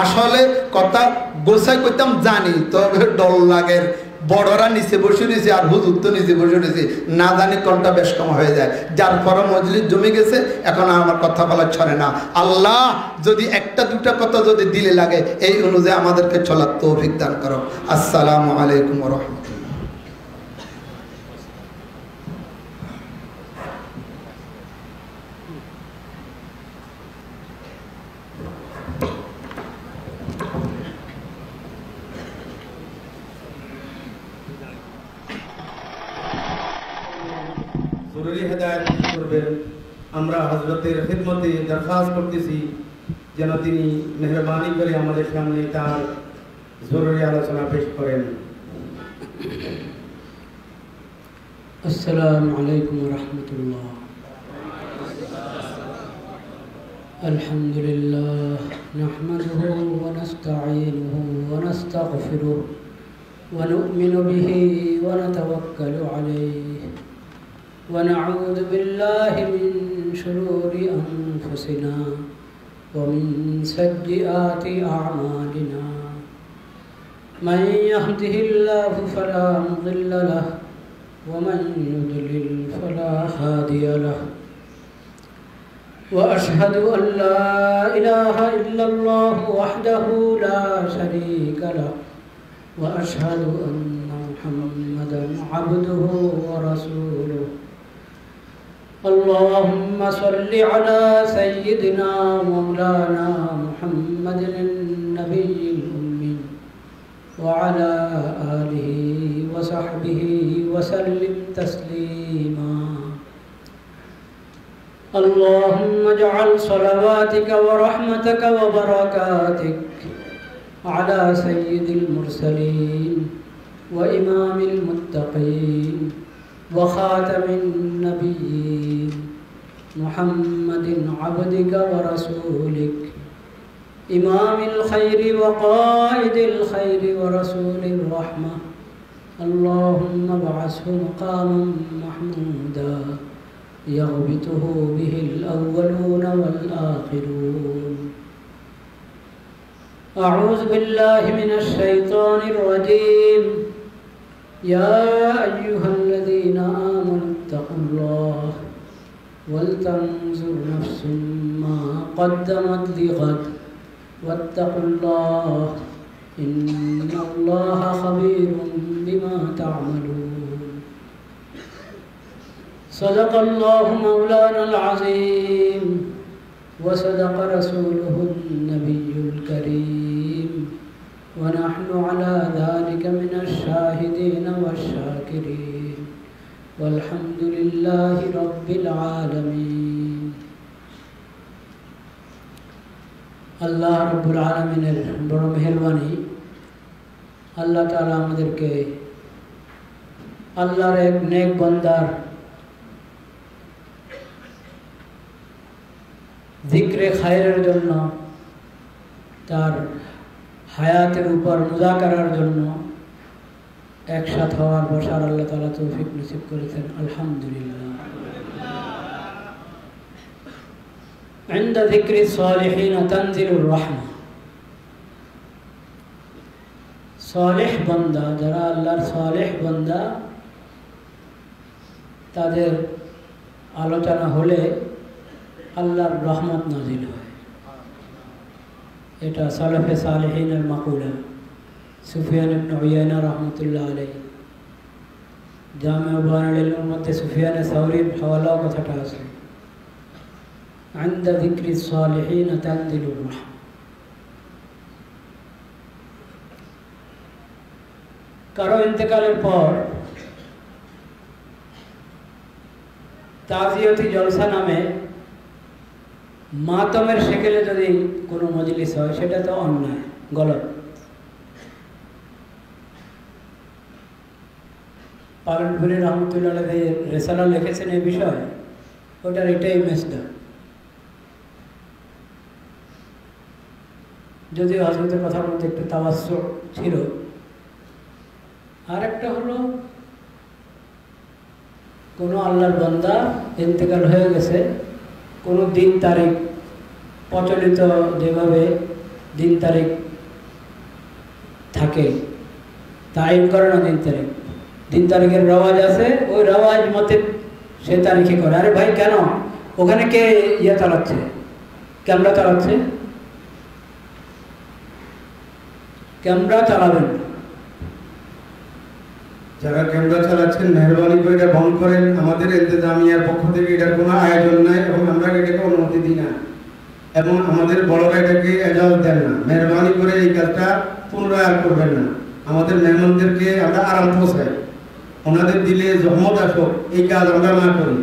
আসলে কথা গোছাই করতাম জানি, তবে ডর লাগে। বড়রা নিচে বসে রয়েছে আর হুজুর তো নিচে বসে রয়েছে, না জানি কোনটা বেশ কম হয়ে যায়। যার পরে মজলিস জমে গেছে, এখন আমার কথা বলা ছড়ে না। আল্লাহ যদি একটা দুটা কথা যদি দিলে লাগে, এই অনুযায়ী আমাদেরকে চলার তৌফিক দান করো। আসসালামু আলাইকুম ওয়া রাহমাতুল্লাহ। জরুরি হেদায়েত করবেন। আমরা হযরতের খিদমতে দরখাস্ত করতেছি যেন তিনি মেহরবানি করে আমাদের সামনে তার জরুরি আলোচনা পেশ করেন। আসসালামু আলাইকুম ওয়া রাহমাতুল্লাহ। আলহামদুলিল্লাহ নাহমাদুহু ওয়া নাস্তাঈনুহু ওয়া নাস্তাগফিরুহু ওয়া নু'মিনু বিহি ওয়া নাতাওয়াক্কালু আলাইহি ونعوذ بالله من شرور أنفسنا ومن سيئات أعمالنا من يهده الله فلا مضل له ومن يضلل فلا هادي له وأشهد أن لا إله إلا الله وحده لا شريك له وأشهد أن محمدا عبده ورسوله اللهم صل على سيدنا مولانا محمد النبي الأمي وعلى آله وصحبه وسلم تسليما اللهم اجعل صلواتك ورحمتك وبركاتك على سيد المرسلين وإمام المتقين وخاتم النبيين محمد عبدك ورسولك إمام الخير وقائد الخير ورسول الرحمة اللهم ابعثه مقاما محمودا يغبطه به الأولون والآخرون. أعوذ بالله من الشيطان الرجيم. يا أيها الذين آمنوا اتقوا الله ولتنظر نفس ما قدمت لغد واتقوا الله إن الله خبير بما تعملون. صدق الله مولانا العظيم وصدق رسوله النبي الكريم ونحن على ذلك من الشاهدين والشاكرين والحمد لله رب العالمين. আল্লাহ রব্বুল আলামিনের বড় মেহেরবানি, আল্লাহ তাআলা আমাদেরকে আল্লাহর এক নেক বান্দার জিক্রে খায়রের জন্য, তার হায়াতের উপর মুযাকারার জন্য একসাথে হওয়ার বসার আল্লাহ তাআলা তৌফিক নসিব করেছেন। আলহামদুলিল্লাহ। عند ذكر الصالحين تنزل الرحمة. সালেহ বান্দা, যারা আল্লাহর সালেহ বান্দা, তাদের আলোচনা হলে আল্লাহর রহমত নাজিল হয়। এটা সালাফে সালেহিনের মাকুলা। সুফিয়ান ইবনে উয়াইনা রাহমাতুল্লাহ আলাইহি জামে বায়ানুল ইলমের মধ্যে সুফিয়ান সাওরীর হাওয়ালা কথাটা আছে, عند ذكر الصالحين تنزل الرحمة. কারো ইন্তেকালের পর তাজিয়াতি জলসা নামে মাতমের সেকেলে যদি কোনো মজলিস হয়, সেটা তো অন্যায়, গলত। পালনপুরি রহমতুল্লাহ আলাইহি রিসালা লিখেছেন এই বিষয়ে, ওটার এটাই মেসদা। যদিও হযরতের কথার মধ্যে একটু তাওয়াসসু ছিল। আর একটা হলো, কোনো আল্লাহর বান্দা ইন্তেকাল হয়ে গেছে, কোনো দিন তারিখ প্রচলিত যেভাবে দিন তারিখ থাকে, তাইন করে না দিন তারিখের রেওয়াজ আছে, ওই রেওয়াজ মতে সে তারিখে করে। আরে ভাই কেন ওখানে কে ইয়ে চালাচ্ছে, ক্যামেরা চালাচ্ছে? ক্যামেরা চালাবেন না। যারা ক্যামেরা চালাচ্ছেন মেহরবানি করে এটা বন্ধ করেন। আমাদের ইন্তেজামিয়ার পক্ষ থেকে এটার কোনো আয়োজন নাই এবং আমরা এটাকে অনুমতি দিই না এবং আমাদের বড়রা এটাকে এজাজত দেন না। মেহরবানি করে এই কাজটা পুনরায় আর করবেন না। আমাদের মেহমানদেরকে আমরা আরাম পৌঁছাই, ওনাদের দিলে জহমত আসো, এই কাজ আমরা না করি।